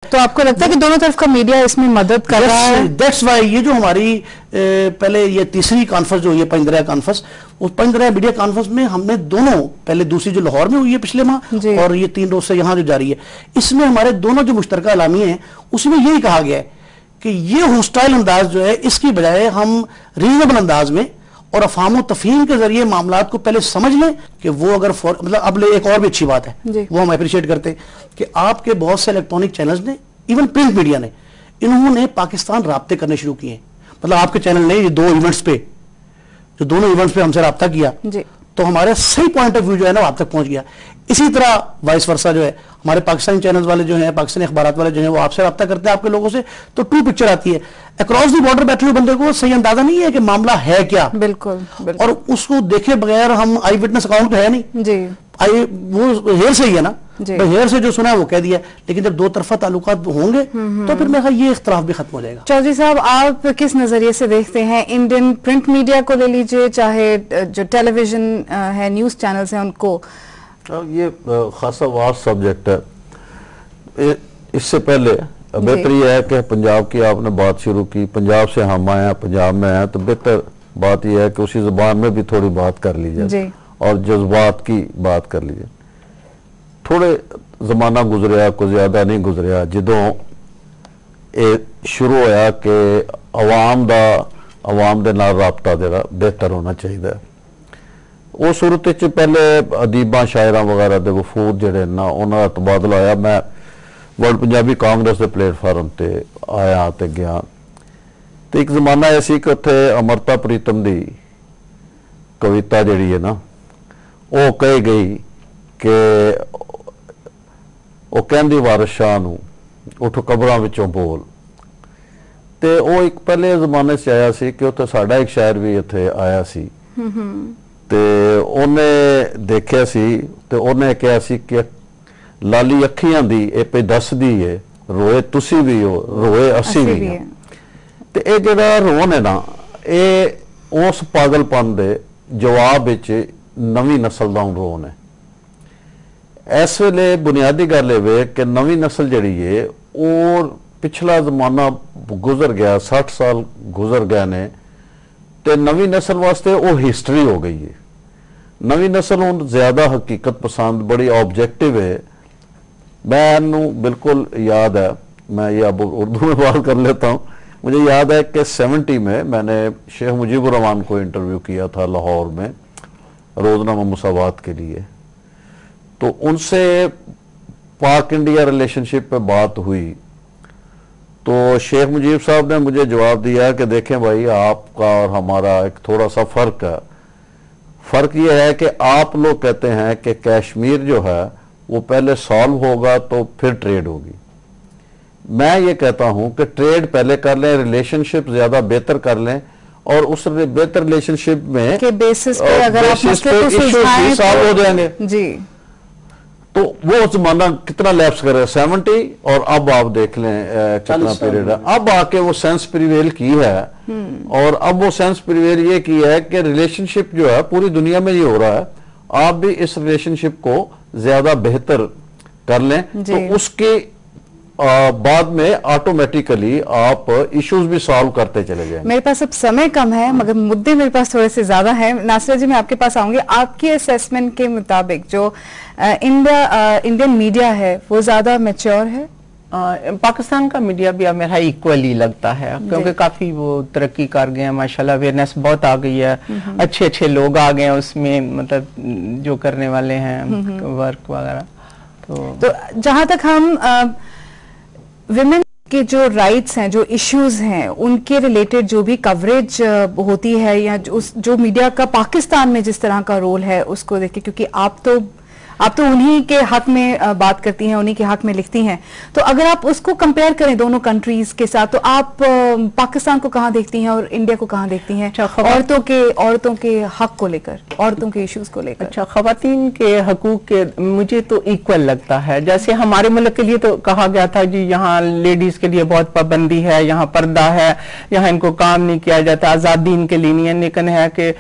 तो आपको लगता है कि दोनों तरफ का मीडिया इसमें मदद कर रहा है? दैट्स वाई ये जो हमारी पहले ये तीसरी कॉन्फ्रेंस जो हुई है पंचदरिया कॉन्फ्रेंस, उस पंचदरिया मीडिया कॉन्फ्रेंस में हमने दोनों, पहले दूसरी जो लाहौर में हुई है पिछले माह और ये 3 रोज से यहाँ जो जारी है, इसमें हमारे दोनों जो मुश्तरका एलामिये हैं उसमें यही कहा गया है कि ये होस्टाइल अंदाज जो है इसकी बजाय हम रीजनेबल अंदाज में और अफाम तफहीम के जरिए मामलात को पहले समझ लें कि वो अगर मतलब अब एक और भी अच्छी बात है वो हम अप्रिशिएट करते हैं कि आपके बहुत से इलेक्ट्रॉनिक चैनल्स ने, इवन प्रिंट मीडिया ने, इन्होंने पाकिस्तान राब्ते करने शुरू किए हैं। मतलब आपके चैनल ने ये दोनों इवेंट्स पे हमसे राब्ता किया तो हमारे सही पॉइंट ऑफ व्यू जो है ना आप तक पहुंच गया। इसी तरह वाइस वर्सा जो है हमारे पाकिस्तानी चैनल्स वाले जो हैं, पाकिस्तानी अखबारात वाले जो हैं, वो आपसे रब्ता करते हैं आपके लोगों से, तो ट्रू पिक्चर आती है। अक्रॉस दी बॉर्डर बैठे हुए बंदे को सही अंदाजा नहीं है कि मामला है क्या। बिल्कुल। और उसको देखे बगैर हम आई विटनेस अकाउंट तो है नहीं जी, वो हेयर से ही है ना, हेयर से जो सुना है वो कह दिया, लेकिन जब दो तरफा ताल्लुकात होंगे तो फिर मेरा ये इख्तलाफ भी खत्म हो जाएगा। चौधरी साहब, आप किस नजरिए से देखते हैं इंडियन प्रिंट मीडिया को ले लीजिए, चाहे जो टेलीविजन है, न्यूज चैनल्स हैं, उनको? ये खासा वास्ट सब्जेक्ट है। इससे पहले बेहतर यह है कि पंजाब की आपने बात शुरू की, पंजाब से हम आए हैं, पंजाब में आए, तो बेहतर बात यह है कि उसी जुबान में भी थोड़ी बात कर लीजिए और जज्बात की बात कर लीजिए। थोड़े जमाना गुजरिया, कोई ज्यादा नहीं गुजरिया, जदों शुरू होया कि अवाम दे नाल राबता जेड़ा बेहतर होना चाहिए। वो सूरत च पहले अदीबा शायरा वगैरह दे वफूद जेड़े ना उन्हां दा तबादला होया। मैं वर्ल्ड पंजाबी कांग्रेस के प्लेटफार्म ते आया ते गया, तो एक जमाना ऐसी कि उत्थे अमृता प्रीतम दी कविता जिहड़ी है ना वो कही गई कि वो कहंदी वारिस शाह नूं उठ कबरां विचों बोल, ते वो एक पहले जमाने से आया सी कि उत्थे साडा एक शायर भी इत्थे आया सी, ते उन्हें देखिया सी ते उन्हें कहा सी कि लाली अखियां दी ए पे दसदी है, रोए तुसी भी हो, रोए असी भी हैं। ते ये जेड़ा रोन है ना, ये उस पागलपन दे जवाब विच नवी नस्ल दा रोन है। इस वेले बुनियादी गल ये कि नवी नस्ल जिहड़ी है और पिछला जमाना गुजर गया, 60 साल गुजर गए ने, ते नवी नस्ल वास्ते वो हिस्टरी हो गई है। नवी नस्ल हुण ज्यादा हकीकत पसंद, बड़ी ऑब्जेक्टिव है। मैं बिल्कुल याद है, मैं ये अब उर्दू में बात कर लेता हूँ, मुझे याद है कि 70 में मैंने शेख मुजीबुर रहमान को इंटरव्यू किया था लाहौर में रोजनामा मुसावात के लिए, तो उनसे पाक इंडिया रिलेशनशिप पे बात हुई, तो शेख मुजीब साहब ने मुझे जवाब दिया कि देखें भाई, आपका और हमारा एक थोड़ा सा फर्क है। फर्क यह है कि आप लोग कहते हैं कि कश्मीर जो है वो पहले सॉल्व होगा तो फिर ट्रेड होगी। मैं ये कहता हूं कि ट्रेड पहले कर लें, रिलेशनशिप ज्यादा बेहतर कर लें, और उस बेहतर रिलेशनशिप में के बेसिस पे अगर आप मसले को सुलझाएं सॉल्व हो जाएंगे जी। तो वो जमाना कितना लैप्स करे, 70, और अब आप देख लें कितना पीरियड है। अब आके वो सेंस प्रिवेल की है, और अब वो सेंस प्रिवेल ये की है कि रिलेशनशिप जो है पूरी दुनिया में ये हो रहा है, आप भी इस रिलेशनशिप को ज्यादा बेहतर कर लें, तो उसके बाद में ऑटोमेटिकली आप इश्यूज भी सॉल्व करते चले जाएंगे। मेरे पास अब समय कम है मगर मुद्दे मेरे पास थोड़े से ज्यादा हैं। नासिर जी, मैं आपके पास आऊंगी। आपके असेसमेंट के मुताबिक जो इंडियन मीडिया है वो ज्यादा मैच्योर है? पाकिस्तान का मीडिया भी अब मेरा इक्वली लगता है, क्योंकि काफी वो तरक्की कर गए हैं माशाल्लाह, अवेयरनेस बहुत आ गई है, अच्छे अच्छे लोग आ गए हैं उसमें, मतलब जो करने वाले हैं वर्क वगैरह। तो जहां तक हम विमेन के जो राइट्स हैं, जो इश्यूज हैं, उनके रिलेटेड जो भी कवरेज होती है, या जो मीडिया का पाकिस्तान में जिस तरह का रोल है उसको देख के, क्योंकि आप तो उन्हीं के हक में बात करती हैं, उन्हीं के हक में लिखती हैं, तो अगर आप उसको कंपेयर करें दोनों कंट्रीज के साथ, तो आप पाकिस्तान को कहाँ देखती हैं और इंडिया को कहाँ देखती हैं औरतों के हक को लेकर, औरतों के इश्यूज को लेकर? अच्छा, खवातीन के हकूक के मुझे तो इक्वल लगता है। जैसे हमारे मुल्क के लिए तो कहा गया था जी यहाँ लेडीज के लिए बहुत पाबंदी है, यहाँ पर्दा है, यहाँ इनको काम नहीं किया जाता, आजादी इनके लिए नहीं है। लेकिन है कि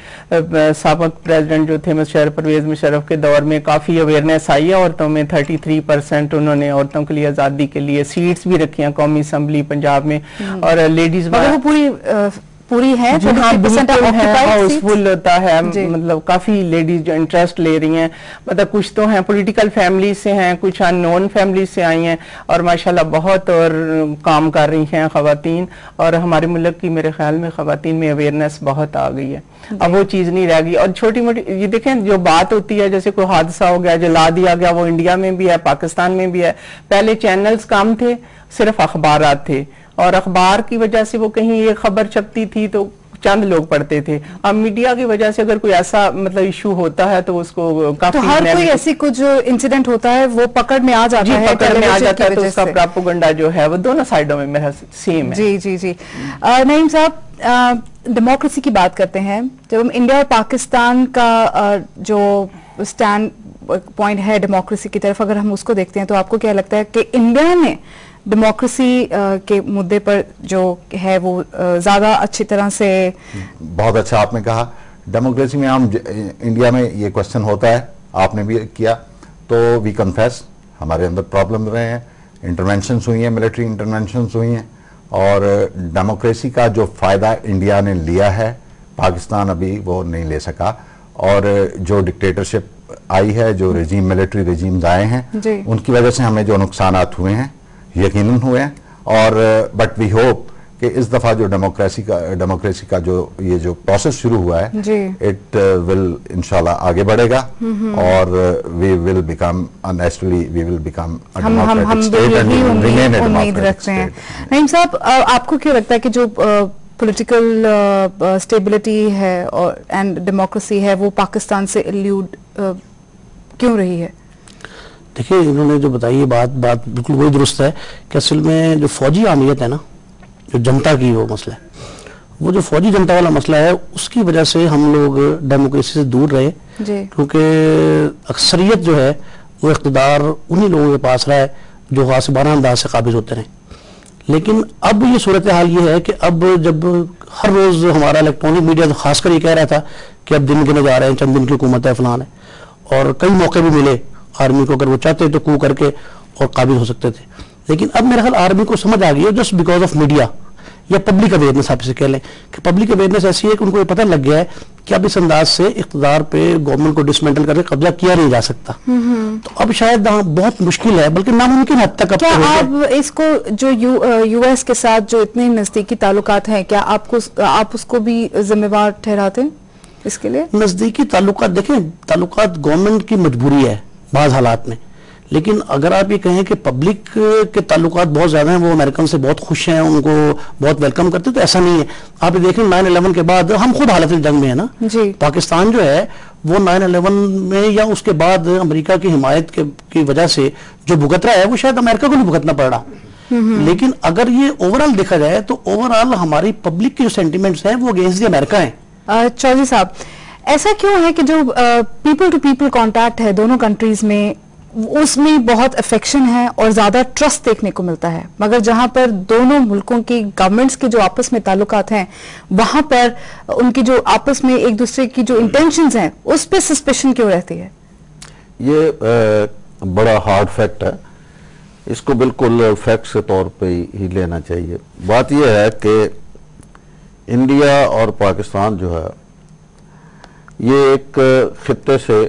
साबिक प्रेसिडेंट जो थे मुशर्रफ, परवेज मुशर्रफ के दौर में काफी अवेयरनेस आई है औरतों में। 33% उन्होंने औरतों के लिए आज़ादी के लिए सीट्स भी रखी हैं कौमी असम्बली पंजाब में। और लेडीज वो पूरी है, हाँ बिल्कुल है, हाउसफुल होता है, मतलब काफी लेडीज जो इंटरेस्ट ले रही हैं, मतलब कुछ तो हैं पॉलिटिकल फैमिली से हैं, कुछ अननोन फैमिली से आई हैं और माशाल्लाह बहुत और काम कर रही हैं खवातीन। और हमारे मुल्क की मेरे ख्याल में खवातीन में अवेयरनेस बहुत आ गई है, अब वो चीज नहीं रह गई। और छोटी मोटी ये देखें जो बात होती है, जैसे कोई हादसा हो गया, जला दिया गया, वो इंडिया में भी है, पाकिस्तान में भी है। पहले चैनल्स कम थे, सिर्फ अखबारात थे और अखबार की वजह से वो कहीं ये खबर छपती थी तो चंद लोग पढ़ते थे। अब मीडिया की वजह से अगर कोई ऐसा मतलब इशू होता है तो उसको काफी, तो हर कोई ऐसी कुछ इंसिडेंट होता है वो पकड़ में आ जाता है, पकड़ में आ जाता है, तो उसका प्रोपेगेंडा जो है वो दोनों साइडों में मेरा सेम है। जी जी जी। नईम साहब, डेमोक्रेसी की बात करते हैं, जब हम इंडिया और पाकिस्तान का जो स्टैंड पॉइंट है डेमोक्रेसी की तरफ अगर हम उसको देखते हैं, तो आपको क्या लगता है कि इंडिया में डेमोक्रेसी के मुद्दे पर जो है वो ज्यादा अच्छी तरह से? बहुत अच्छा आपने कहा। डेमोक्रेसी में हम इंडिया में ये क्वेश्चन होता है, आपने भी किया, तो वी कन्फेस हमारे अंदर प्रॉब्लम रहे हैं, इंटरवेंशंस हुई हैं, मिलिट्री इंटरवेंशंस हुई हैं और डेमोक्रेसी का जो फ़ायदा इंडिया ने लिया है पाकिस्तान अभी वो नहीं ले सका। और जो डिक्टेटरशिप आई है, जो रेजीम मिलिट्री रेजीम्स आए हैं, उनकी वजह से हमें जो नुकसानात हुए हैं यकीनन हुए हैं। और बट वी होप कि इस दफा जो डेमोक्रेसी का जो ये जो प्रोसेस शुरू हुआ है, इट विल इंशाल्लाह आगे बढ़ेगा और we will become naturally we will become a democratic state and remain a democratic state. Naeem साहब, आपको क्या लगता है कि जो पॉलिटिकल स्टेबिलिटी है और एंड डेमोक्रेसी है वो पाकिस्तान से इल्यूड क्यों रही है? देखिए, इन्होंने जो बताई बात बिल्कुल वही दुरुस्त है कि असल में जो फौजी आमियत है ना, जो जनता की वो मसला है, वो जो फौजी जनता वाला मसला है, उसकी वजह से हम लोग डेमोक्रेसी से दूर रहे, क्योंकि अक्सरियत जो है वो इख्तिदार उन्हीं लोगों के पास रहा है जो गासिबाना अंदाज से काबिज होते रहे। लेकिन अब ये सूरत हाल ये है कि अब जब हर रोज हमारा इलेक्ट्रॉनिक मीडिया तो खासकर ये कह रहा था कि अब दिन गिने जा रहे हैं, चंद दिन की हुकूमत है, फलान है, और कई मौके भी मिले आर्मी को, अगर वो चाहते तो कू करके और काबिज हो सकते थे। लेकिन अब मेरा ख्याल आर्मी को समझ आ गई है, जस्ट बिकॉज ऑफ मीडिया या पब्लिक अवेयरनेस, आप इसे कह लें कि पब्लिक अवेयरनेस ऐसी है कि उनको ये पता लग गया है कि अब इस अंदाज से इख्तिदार पे गवर्नमेंट को डिसमेंटल करके कब्जा किया नहीं जा सकता। तो अब शायद बहुत मुश्किल है, बल्कि नामुमकिन हद तक। क्या आप इसको जो यूएस के साथ जो इतने नजदीकी ताल्लुकात हैं, क्या आप उसको भी जिम्मेवार ठहराते हैं इसके लिए? नजदीकी ताल्लुकात, देखें, ताल्लुकात गवर्नमेंट की मजबूरी है बाज़ हालात में, लेकिन अगर आप ये कहें कि पब्लिक के ताल्लुकात बहुत ज्यादा हैं, वो अमेरिकन से बहुत खुश हैं, उनको बहुत वेलकम करते हैं, तो ऐसा नहीं है। आप ये देखें 9/11 के बाद हम खुद हालत जंग में है ना जी। पाकिस्तान जो है वो 9/11 में या उसके बाद अमेरिका की हिमायत की वजह से जो भुगत रहा है वो शायद अमेरिका को भी भुगतना पड़ रहा। लेकिन अगर ये ओवरऑल देखा जाए तो ओवरऑल हमारी पब्लिक के जो सेंटिमेंट्स हैं वो अगेंस्ट द अमेरिका है। चौधरी साहब, ऐसा क्यों है कि जो पीपल टू पीपल कांटेक्ट है दोनों कंट्रीज में, उसमें बहुत अफेक्शन है और ज्यादा ट्रस्ट देखने को मिलता है, मगर जहां पर दोनों मुल्कों की गवर्नमेंट्स के जो आपस में ताल्लुकात हैं वहां पर उनकी जो आपस में एक दूसरे की जो इंटेंशंस हैं उस पर सस्पेशन क्यों रहती है? ये बड़ा हार्ड फैक्ट है, इसको बिल्कुल फैक्ट के तौर पे ही लेना चाहिए। बात यह है कि इंडिया और पाकिस्तान जो है ये एक खित्ते से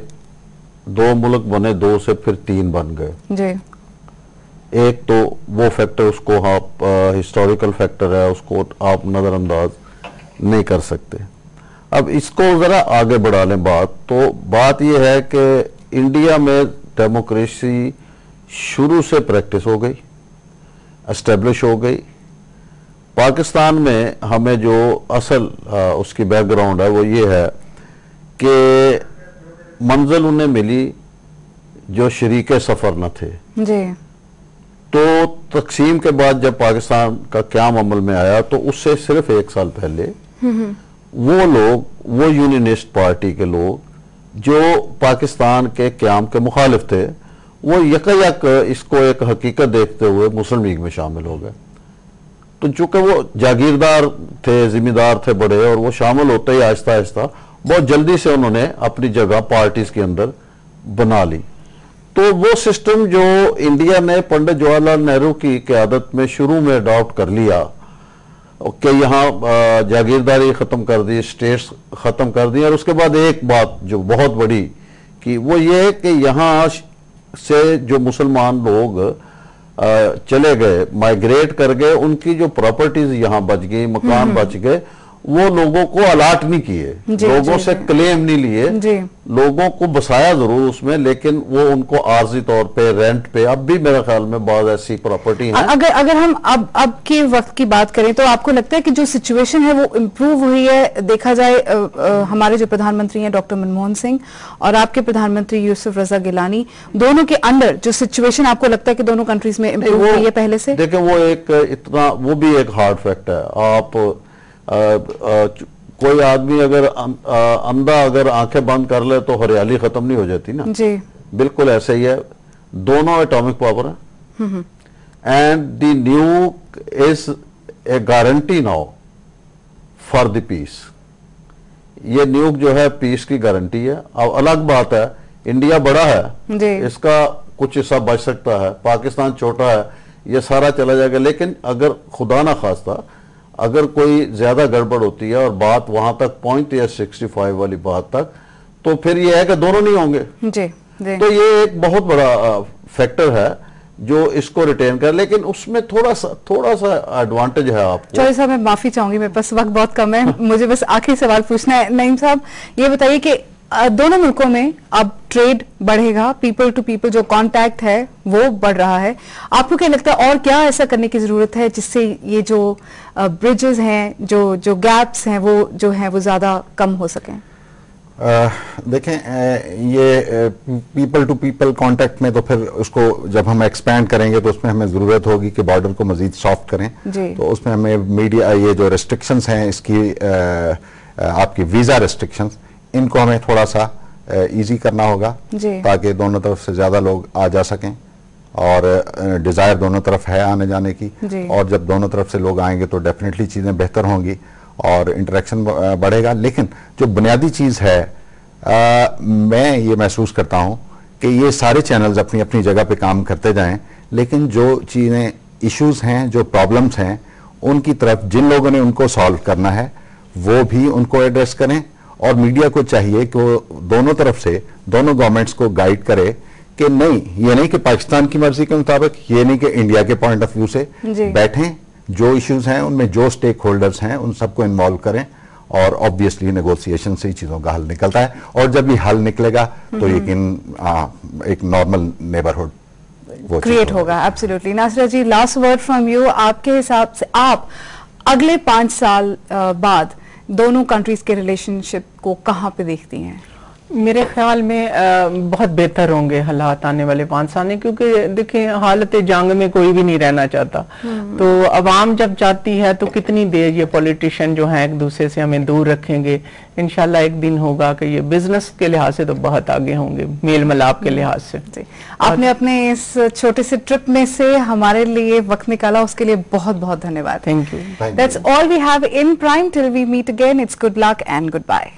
दो मुल्क बने, दो से फिर तीन बन गए जी। एक तो वो फैक्टर, उसको आप हिस्टोरिकल फैक्टर है, उसको आप नजरअंदाज नहीं कर सकते। अब इसको जरा आगे बढ़ा लें बात, तो बात यह है कि इंडिया में डेमोक्रेसी शुरू से प्रैक्टिस हो गई, एस्टेब्लिश हो गई। पाकिस्तान में हमें जो असल उसकी बैकग्राउंड है वो ये है कि मंजिल उन्हें मिली जो शरीके सफर न थे जी। तो तकसीम के बाद जब पाकिस्तान का क़याम अमल में आया तो उससे सिर्फ 1 साल पहले वो लोग, वो यूनियनिस्ट पार्टी के लोग जो पाकिस्तान के क़याम के मुखालिफ थे, वो यक इसको एक हकीकत देखते हुए मुस्लिम लीग में शामिल हो गए। तो चूंकि वो जागीरदार थे, जिम्मेदार थे बड़े, और वो शामिल होते ही आहिस्ता आहिस्ता बहुत जल्दी से उन्होंने अपनी जगह पार्टीज के अंदर बना ली। तो वो सिस्टम जो इंडिया ने पंडित जवाहरलाल नेहरू की क़यादत में शुरू में अडॉप्ट कर लिया कि यहाँ जागीरदारी खत्म कर दी, स्टेट्स खत्म कर दी, और उसके बाद एक बात जो बहुत बड़ी कि वो ये है कि यहाँ से जो मुसलमान लोग चले गए, माइग्रेट कर गए, उनकी जो प्रॉपर्टीज यहाँ बच गई, मकान बच गए, वो लोगों को अलाट नहीं किए, लोगों से क्लेम नहीं लिए, लोगों को बसाया जरूर उसमें, लेकिन वो उनको आर्जी तौर पे, रेंट पे, अब भी मेरे ख्याल में बहुत ऐसी प्रॉपर्टी है। अगर हम अब के वक्त की बात करें तो आपको लगता है कि जो सिचुएशन है वो इम्प्रूव हुई है? देखा जाए हमारे जो प्रधानमंत्री हैं डॉक्टर मनमोहन सिंह और आपके प्रधानमंत्री यूसुफ रजा गिलानी, दोनों के अंडर जो सिचुएशन आपको लगता है कि दोनों कंट्रीज में इम्प्रूव हुई है पहले से? देखिए वो एक इतना, वो भी एक हार्ड फैक्ट है। आप कोई आदमी अगर अंधा अगर आंखें बंद कर ले तो हरियाली खत्म नहीं हो जाती ना जी, बिल्कुल ऐसे ही है। दोनों एटॉमिक पावर है and the nuke is a guarantee now for the peace. ये न्यूक जो है पीस की गारंटी है। अब अलग बात है इंडिया बड़ा है जी, इसका कुछ हिस्सा बच सकता है, पाकिस्तान छोटा है, ये सारा चला जाएगा, लेकिन अगर खुदा ना खास्ता अगर कोई ज्यादा गड़बड़ होती है और बात वहां तक पहुंचती है 65 वाली बात तक, तो फिर ये है कि दोनों नहीं होंगे जी, जी। तो ये एक बहुत बड़ा फैक्टर है जो इसको रिटेन कर, लेकिन उसमें थोड़ा सा एडवांटेज है आपको। चौधरी साहब मैं माफी चाहूंगी, मेरे पास वक्त बहुत कम है, मुझे बस आखिरी सवाल पूछना है। नईम साहब ये बताइए कि दोनों मुल्कों में अब ट्रेड बढ़ेगा, पीपल टू पीपल जो कांटेक्ट है वो बढ़ रहा है, आपको क्या लगता है और क्या ऐसा करने की जरूरत है जिससे ये जो ब्रिजेस हैं, जो गैप्स हैं वो जो हैं वो ज्यादा कम हो सकें? देखें ये पीपल टू पीपल कांटेक्ट में तो फिर उसको जब हम एक्सपैंड करेंगे तो उसमें हमें जरूरत होगी कि बॉर्डर को मजीद सॉफ्ट करें, तो उसमें हमें मीडिया ये जो रिस्ट्रिक्शंस हैं इसकी आपकी वीजा रिस्ट्रिक्शंस, इनको हमें थोड़ा सा इजी करना होगा ताकि दोनों तरफ से ज्यादा लोग आ जा सकें, और डिजायर दोनों तरफ है आने जाने की, और जब दोनों तरफ से लोग आएंगे तो डेफिनेटली चीजें बेहतर होंगी और इंटरेक्शन बढ़ेगा। लेकिन जो बुनियादी चीज है मैं ये महसूस करता हूं कि ये सारे चैनल्स अपनी अपनी जगह पे काम करते जाएं, लेकिन जो चीजें इश्यूज हैं, जो प्रॉब्लम्स हैं, उनकी तरफ जिन लोगों ने उनको सॉल्व करना है वो भी उनको एड्रेस करें, और मीडिया को चाहिए कि वो दोनों तरफ से दोनों गवर्नमेंट्स को गाइड करे कि नहीं, ये नहीं कि पाकिस्तान की मर्जी के मुताबिक, ये नहीं कि इंडिया के पॉइंट ऑफ व्यू से बैठें, जो इश्यूज हैं उनमें जो स्टेक होल्डर्स हैं उन सबको इन्वॉल्व करें, और ऑब्वियसली नेगोशिएशन से ही चीजों का हल निकलता है, और जब ये हल निकलेगा तो यकीन एक नॉर्मल नेबरहुड वो क्रिएट होगा। Absolutely. Nasira ji, last word from you, आपके हिसाब से आप अगले 5 साल बाद दोनों कंट्रीज के रिलेशनशिप को कहां पे देखती हैं? मेरे ख्याल में बहुत बेहतर होंगे हालात आने वाले 5 साल में, क्योंकि देखिए हालत जंग में कोई भी नहीं रहना चाहता, तो अवाम जब चाहती है तो कितनी देर ये पॉलिटिशियन जो हैं एक दूसरे से हमें दूर रखेंगे। इंशाल्लाह एक दिन होगा कि ये बिजनेस के लिहाज से तो बहुत आगे होंगे, मेल मिलाप के लिहाज से। आपने अपने इस छोटे से ट्रिप में से हमारे लिए वक्त निकाला, उसके लिए बहुत बहुत धन्यवाद। Thank you. That's all we have in prime. Till we meet again, it's good luck and good bye.